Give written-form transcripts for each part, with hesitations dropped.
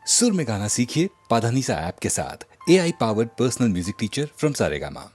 सुर में गाना सीखिए पाधानीसा ऐप के साथ। AI powered personal music teacher from Saregama.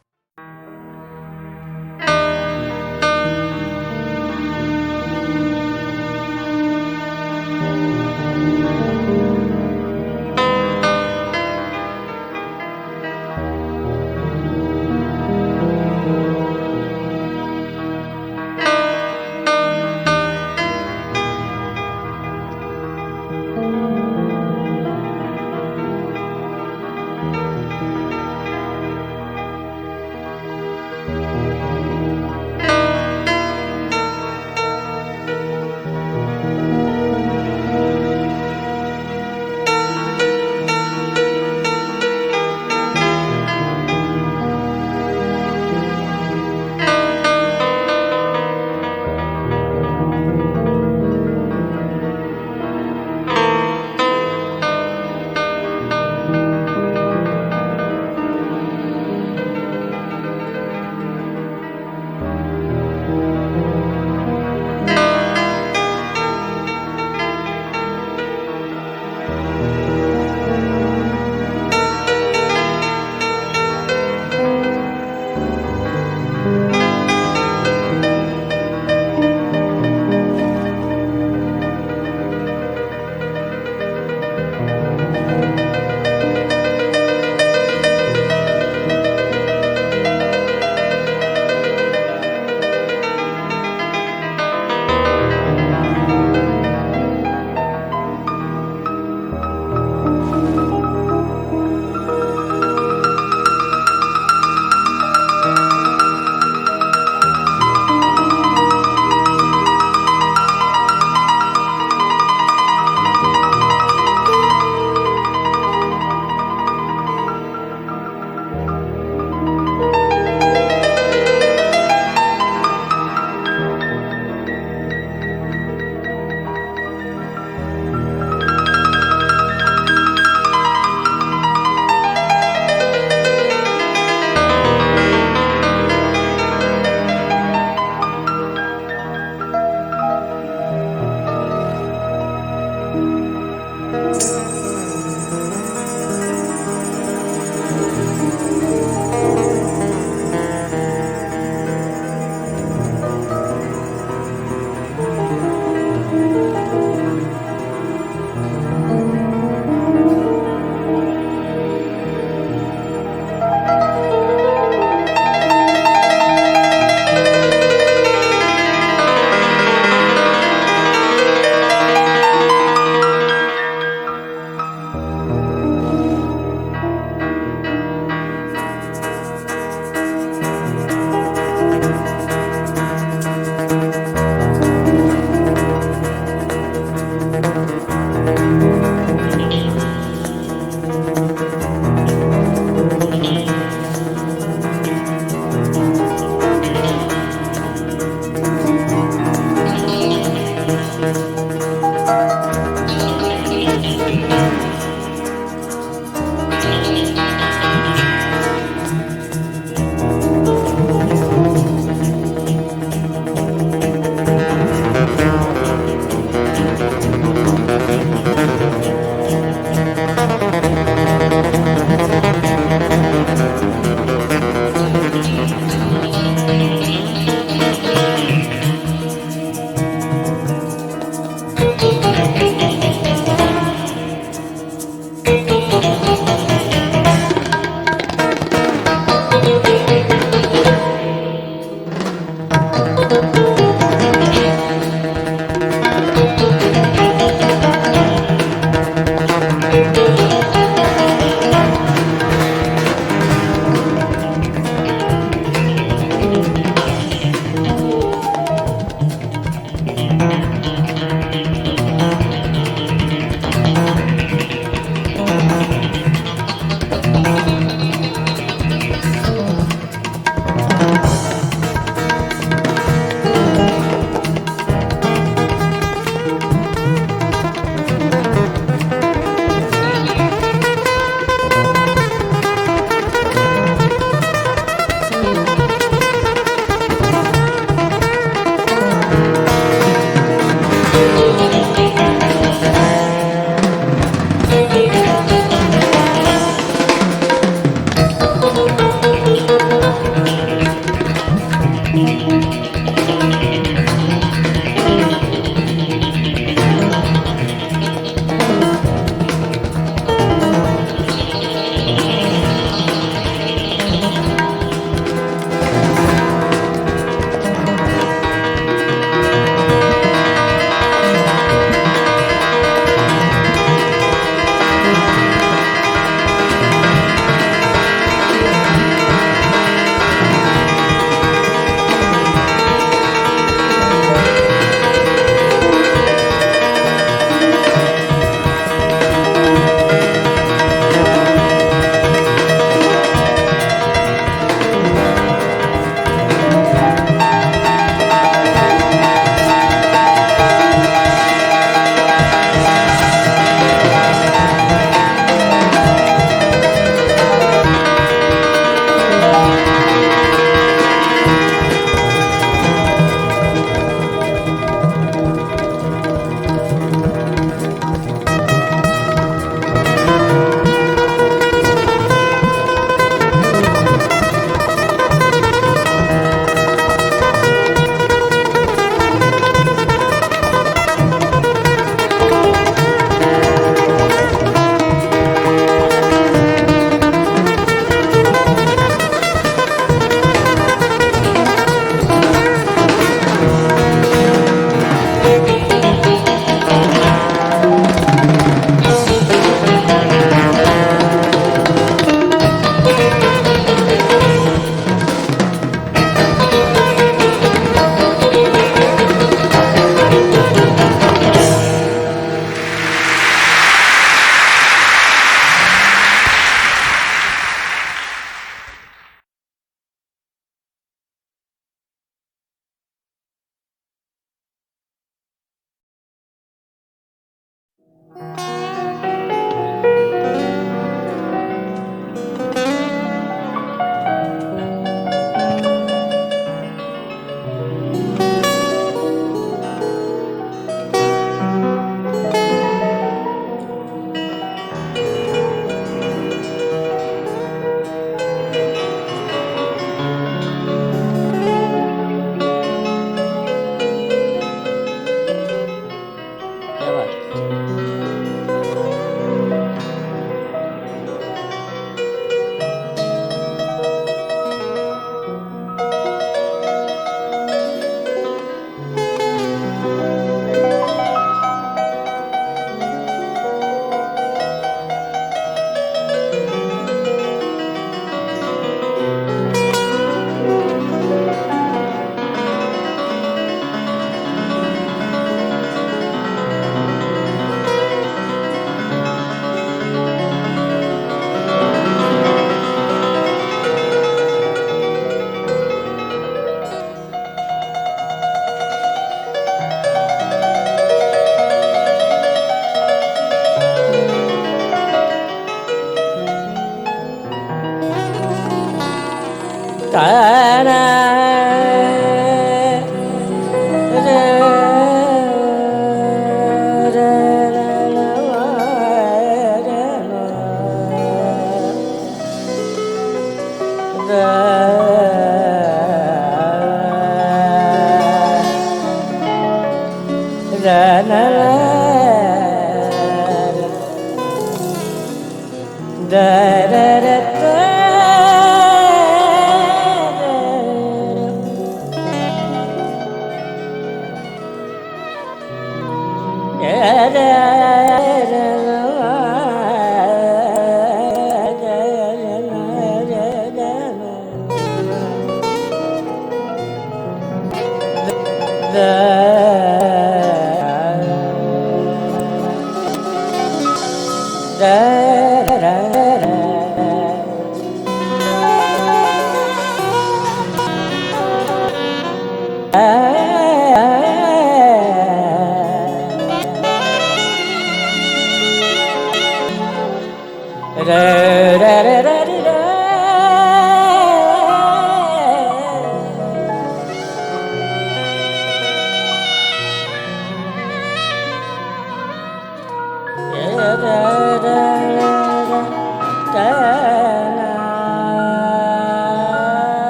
தானா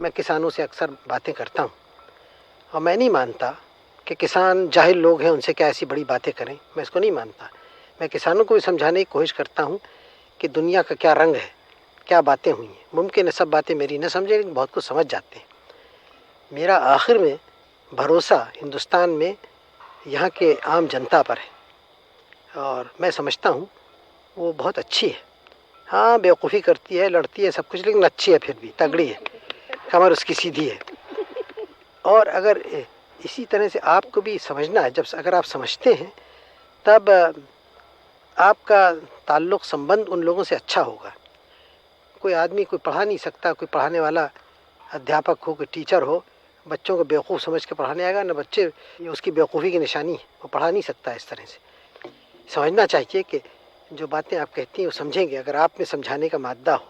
मैं किसानों से अक्सर बातें करता हूँ और मैं नहीं मानता कि किसान जाहिल लोग हैं, उनसे क्या ऐसी बड़ी बातें करें। मैं इसको नहीं मानता। मैं किसानों को भी समझाने की कोशिश करता हूँ कि दुनिया का क्या रंग है, क्या बातें हुई हैं। मुमकिन है सब बातें मेरी न समझे, लेकिन बहुत कुछ समझ जाते हैं। मेरा आखिर में भरोसा हिंदुस्तान में यहाँ के आम जनता पर है और मैं समझता हूँ वो बहुत अच्छी है। हाँ, बेवकूफ़ी करती है, लड़ती है, सब कुछ, लेकिन अच्छी है, फिर भी तगड़ी है, कमर उसकी सीधी है। और अगर इसी तरह से आपको भी समझना है, अगर आप समझते हैं तब आपका ताल्लुक़ संबंध उन लोगों से अच्छा होगा। कोई आदमी कोई पढ़ा नहीं सकता, कोई पढ़ाने वाला अध्यापक हो, कोई टीचर हो, बच्चों को बेवकूफ़ समझ के पढ़ाने आएगा ना। बच्चे, ये उसकी बेवकूफ़ी की निशानी है, वो पढ़ा नहीं सकता इस तरह से। समझना चाहिए कि जो बातें आप कहती हैं वो समझेंगे अगर आप में समझाने का मादा हो,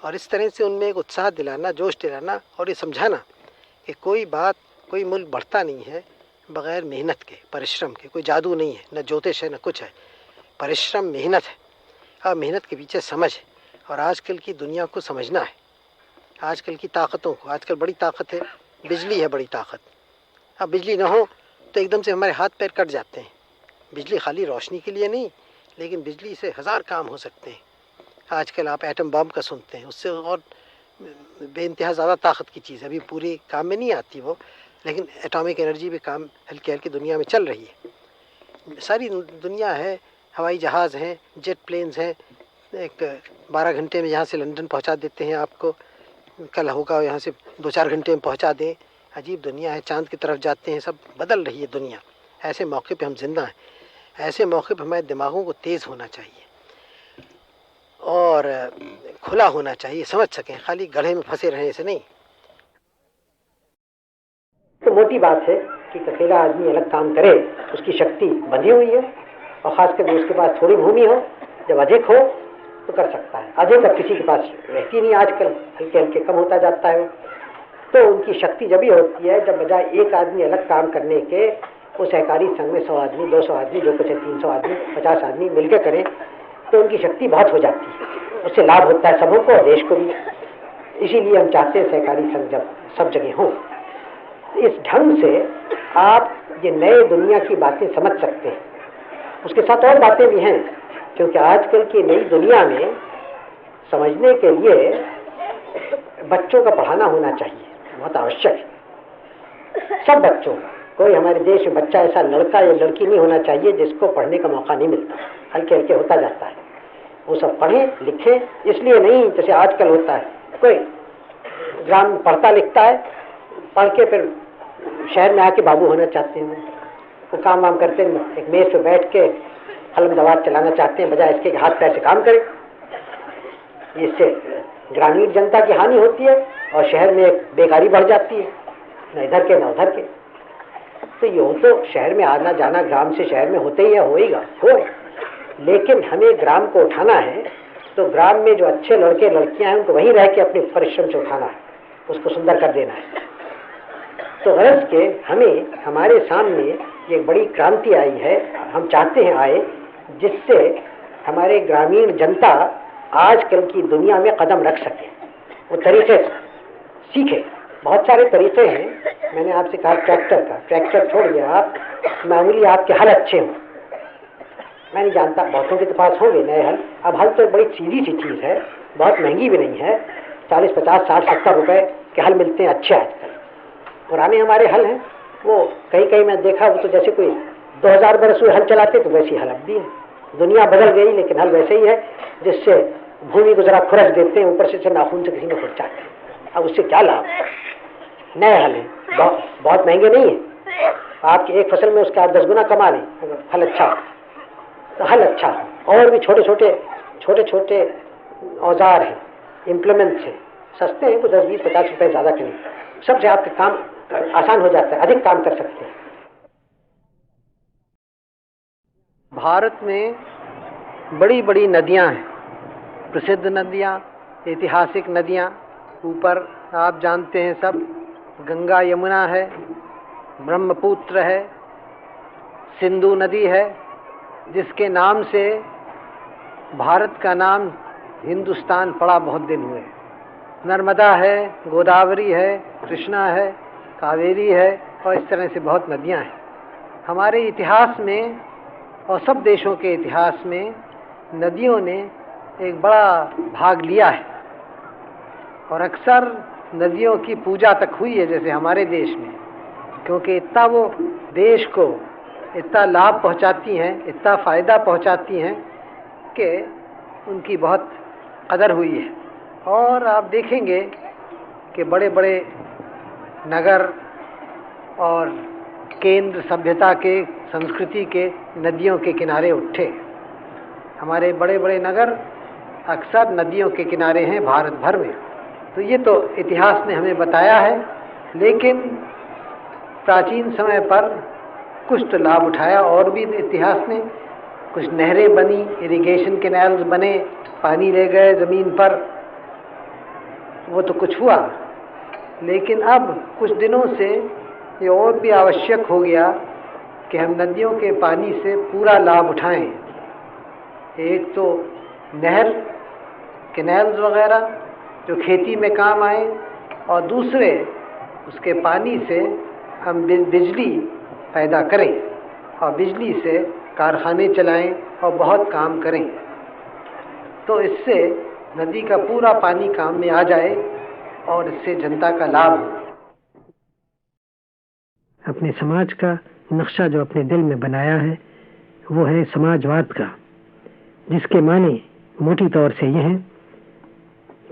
और इस तरह से उनमें एक उत्साह दिलाना, जोश दिलाना, और ये समझाना कि कोई मुल्क बढ़ता नहीं है बग़ैर मेहनत के, परिश्रम के। कोई जादू नहीं है, न ज्योतिष है, न कुछ है। परिश्रम, मेहनत है, और मेहनत के पीछे समझ है। और आजकल की दुनिया को समझना है, आजकल की ताकतों को। आजकल बड़ी ताकत है, बिजली है बड़ी ताकत। अब बिजली ना हो तो एकदम से हमारे हाथ पैर कट जाते हैं। बिजली खाली रोशनी के लिए नहीं, लेकिन बिजली से हज़ार काम हो सकते हैं। आजकल आप एटम बम का सुनते हैं, उससे और बेइंतहा ज़्यादा ताकत की चीज़ है। अभी पूरी काम में नहीं आती वो, लेकिन एटॉमिक एनर्जी पे काम हल्की हल्की दुनिया में चल रही है। सारी दुनिया है, हवाई जहाज़ हैं, जेट प्लेन्स हैं, एक 12 घंटे में यहाँ से लंदन पहुँचा देते हैं आपको। कल होगा यहाँ से 2-4 घंटे में पहुँचा दें। अजीब दुनिया है, चाँद की तरफ जाते हैं, सब बदल रही है दुनिया। ऐसे मौके पे हम जिंदा हैं। ऐसे मौके पे हमारे दिमागों को तेज़ होना चाहिए और खुला होना चाहिए, समझ सकें, खाली गड्ढे में फंसे रहने से नहीं। तो मोटी बात है कि अकेला आदमी अलग काम करे, उसकी शक्ति बंधी हुई है, और ख़ासकर उसके पास थोड़ी भूमि हो। जब अधिक हो तो कर सकता है, अधिक अब किसी के पास रहती नहीं आजकल, हल्के हल्के कम होता जाता है। तो उनकी शक्ति जब ही होती है जब बजाय एक आदमी अलग काम करने के, वो सहकारी संघ में 100 आदमी, 200 आदमी, जो कुछ है 300 आदमी, 50 आदमी मिलकर करें, तो उनकी शक्ति बहुत हो जाती है। उससे लाभ होता है सबों को और देश को भी। इसीलिए हम चाहते हैं सहकारी संघ जब सब जगह हों। इस ढंग से आप ये नए दुनिया की बातें समझ सकते हैं। उसके साथ और बातें भी हैं, क्योंकि आजकल की नई दुनिया में समझने के लिए बच्चों का पढ़ाना होना चाहिए, बहुत आवश्यक है। सब बच्चों का, कोई हमारे देश में बच्चा ऐसा लड़का या लड़की नहीं होना चाहिए जिसको पढ़ने का मौका नहीं मिलता। हल्के हल्के होता जाता है। वो सब पढ़ें लिखें, इसलिए नहीं जैसे आजकल होता है, कोई ग्राम में पढ़ता लिखता है, पढ़ के फिर शहर में आके बाबू होना चाहते हैं। वो काम वाम करते हैं, एक मेज पे बैठ के कलम दवात चलाना चाहते हैं, बजाय इसके हाथ पैर से काम करें। इससे ग्रामीण जनता की हानि होती है और शहर में एक बेकारी बढ़ जाती है, न इधर के न उधर के। तो यूँ तो शहर में आना जाना ग्राम से शहर में होते ही है, होएगा, लेकिन हमें ग्राम को उठाना है। तो ग्राम में जो अच्छे लड़के लड़कियां हैं उनको वहीं रह के अपने परिश्रम से उठाना है, उसको सुंदर कर देना है। तो गरज के हमें हमारे सामने ये बड़ी क्रांति आई है, हम चाहते हैं आए, जिससे हमारे ग्रामीण जनता आजकल की दुनिया में कदम रख सके, वो तरीके सीखे। बहुत सारे तरीके हैं। मैंने आपसे कहा ट्रैक्टर छोड़ दिया आप, मामूली आपके हल अच्छे हों। मैं नहीं जानता, बहुतों के पास होंगे नए हल। अब हल तो बड़ी सीधी सी चीज़ है, बहुत महंगी भी नहीं है। 40, 50, 60, 70 रुपए के हल मिलते हैं अच्छे आजकल। पुराने हमारे हल हैं, वो कहीं कहीं मैं देखा, वो तो जैसे कोई 2000 बरस हुए हल चलाते, तो वैसी हल अब भी है। दुनिया बदल गई लेकिन हल वैसे ही है, जिससे भूमि को जरा खुरच देते हैं, ऊपर से नाखून से किसी में खुरचाते हैं। अब उससे क्या लाभ? नए हल हैं, बहुत महंगे नहीं है। आपकी एक फसल में उसके आप 10 गुना कमा लें अगर हल अच्छा हो, तो हल अच्छा हो। और भी छोटे छोटे औजार हैं, इम्प्लीमेंट्स हैं, सस्ते हैं, तो 10, 20, 50 रुपए ज़्यादा के नहीं। सबसे आपका काम आसान हो जाता है, अधिक काम कर सकते हैं। भारत में बड़ी बड़ी नदियां हैं, प्रसिद्ध नदियां, ऐतिहासिक नदियां। ऊपर आप जानते हैं सब, गंगा यमुना है, ब्रह्मपुत्र है, सिंधु नदी है, जिसके नाम से भारत का नाम हिंदुस्तान पड़ा बहुत दिन हुए। नर्मदा है, गोदावरी है, कृष्णा है, कावेरी है और इस तरह से बहुत नदियां हैं। हमारे इतिहास में और सब देशों के इतिहास में नदियों ने एक बड़ा भाग लिया है और अक्सर नदियों की पूजा तक हुई है, जैसे हमारे देश में, क्योंकि इतना वो देश को इतना लाभ पहुंचाती हैं, इतना फ़ायदा पहुंचाती हैं कि उनकी बहुत कदर हुई है। और आप देखेंगे कि बड़े बड़े नगर और केंद्र सभ्यता के, संस्कृति के नदियों के किनारे उठे। हमारे बड़े बड़े नगर अक्सर नदियों के किनारे हैं भारत भर में। तो ये तो इतिहास ने हमें बताया है, लेकिन प्राचीन समय पर कुछ तो लाभ उठाया और भी इतिहास ने। कुछ नहरें बनी, इरिगेशन कैनाल्स बने, पानी ले गए ज़मीन पर, वो तो कुछ हुआ। लेकिन अब कुछ दिनों से ये और भी आवश्यक हो गया कि हम नदियों के पानी से पूरा लाभ उठाएं। एक तो नहर, कैनाल्स वगैरह जो खेती में काम आए, और दूसरे उसके पानी से हम बिजली पैदा करें और बिजली से कारखाने चलाएं और बहुत काम करें। तो इससे नदी का पूरा पानी काम में आ जाए और इससे जनता का लाभ हो। अपने समाज का नक्शा जो अपने दिल में बनाया है वो है समाजवाद का, जिसके माने मोटी तौर से ये हैं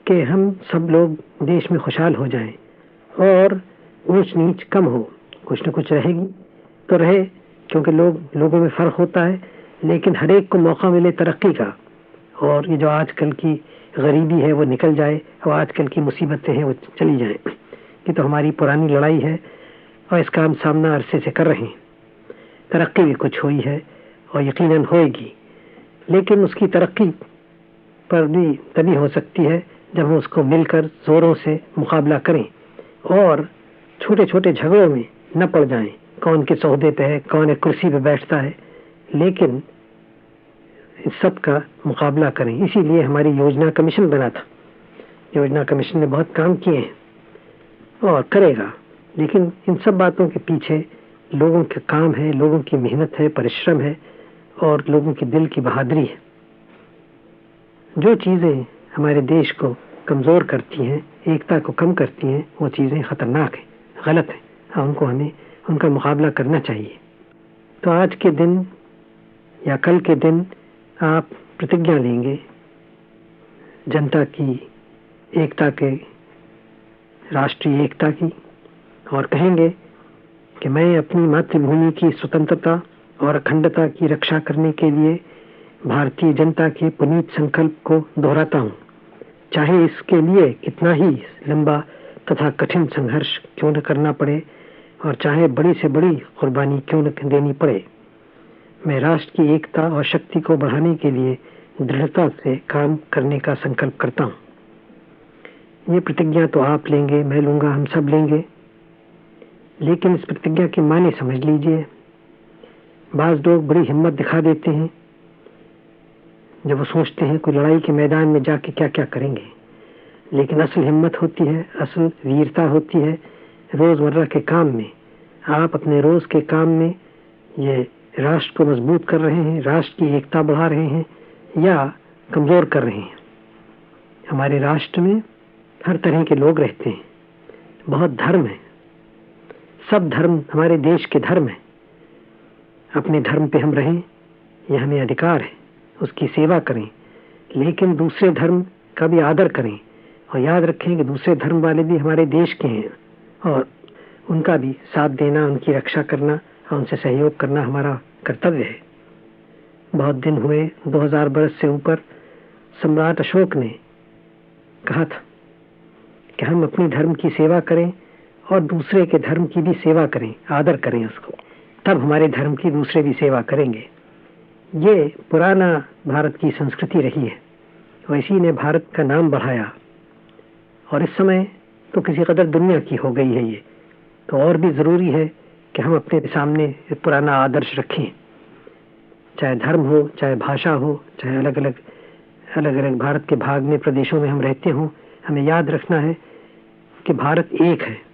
कि हम सब लोग देश में खुशहाल हो जाएं और ऊंच नीच कम हो। कुछ न कुछ रहेगी तो रहे, क्योंकि लोगों में फ़र्क होता है, लेकिन हर एक को मौका मिले तरक्की का। और ये जो आजकल की गरीबी है वो निकल जाए और आजकल की मुसीबतें हैं वो चली जाएं। ये तो हमारी पुरानी लड़ाई है और इसका हम सामना अरसे से कर रहे हैं। तरक्की भी कुछ हुई है और यकीनन होएगी, लेकिन उसकी तरक्की पर भी तभी हो सकती है जब हम उसको मिलकर ज़ोरों से मुकाबला करें और छोटे छोटे झगड़ों में न पड़ जाएं। कौन के सौदे पे है, कौन एक कुर्सी पे बैठता है, लेकिन इस सब का मुकाबला करें। इसीलिए हमारी योजना कमीशन बना था। योजना कमीशन ने बहुत काम किए हैं और करेगा, लेकिन इन सब बातों के पीछे लोगों के काम है, लोगों की मेहनत है, परिश्रम है और लोगों की दिल की बहादुरी है। जो चीज़ें हमारे देश को कमज़ोर करती हैं, एकता को कम करती हैं, वो चीज़ें ख़तरनाक हैं, गलत हैं। उनको हमें उनका मुकाबला करना चाहिए। तो आज के दिन या कल के दिन आप प्रतिज्ञा लेंगे जनता की एकता के, राष्ट्रीय एकता की, और कहेंगे कि मैं अपनी मातृभूमि की स्वतंत्रता और अखंडता की रक्षा करने के लिए भारतीय जनता के पुनीत संकल्प को दोहराता हूँ, चाहे इसके लिए कितना ही लंबा तथा कठिन संघर्ष क्यों न करना पड़े और चाहे बड़ी से बड़ी कुर्बानी क्यों न देनी पड़े। मैं राष्ट्र की एकता और शक्ति को बढ़ाने के लिए दृढ़ता से काम करने का संकल्प करता हूँ। ये प्रतिज्ञा तो आप लेंगे, मैं लूँगा, हम सब लेंगे, लेकिन इस प्रतिज्ञा के माने समझ लीजिए। बाज़ लोग बड़ी हिम्मत दिखा देते हैं जब वो सोचते हैं कोई लड़ाई के मैदान में जाके क्या क्या करेंगे, लेकिन असल हिम्मत होती है, असल वीरता होती है रोज़मर्रा के काम में। आप अपने रोज़ के काम में ये राष्ट्र को मजबूत कर रहे हैं, राष्ट्र की एकता बढ़ा रहे हैं या कमज़ोर कर रहे हैं। हमारे राष्ट्र में हर तरह के लोग रहते हैं, बहुत धर्म है, सब धर्म हमारे देश के धर्म है। अपने धर्म पे हम रहें, यह हमें अधिकार है, उसकी सेवा करें, लेकिन दूसरे धर्म का भी आदर करें और याद रखें कि दूसरे धर्म वाले भी हमारे देश के हैं और उनका भी साथ देना, उनकी रक्षा करना और उनसे सहयोग करना हमारा कर्तव्य है। बहुत दिन हुए, 2000 बरस से ऊपर सम्राट अशोक ने कहा था कि हम अपने धर्म की सेवा करें और दूसरे के धर्म की भी सेवा करें, आदर करें उसको, तब हमारे धर्म की दूसरे भी सेवा करेंगे। ये पुराना भारत की संस्कृति रही है और इसी ने भारत का नाम बढ़ाया और इस समय तो किसी कदर दुनिया की हो गई है ये, तो और भी ज़रूरी है कि हम अपने सामने पुराना आदर्श रखें। चाहे धर्म हो, चाहे भाषा हो, चाहे अलग अलग भारत के भाग में, प्रदेशों में हम रहते हों, हमें याद रखना है कि भारत एक है।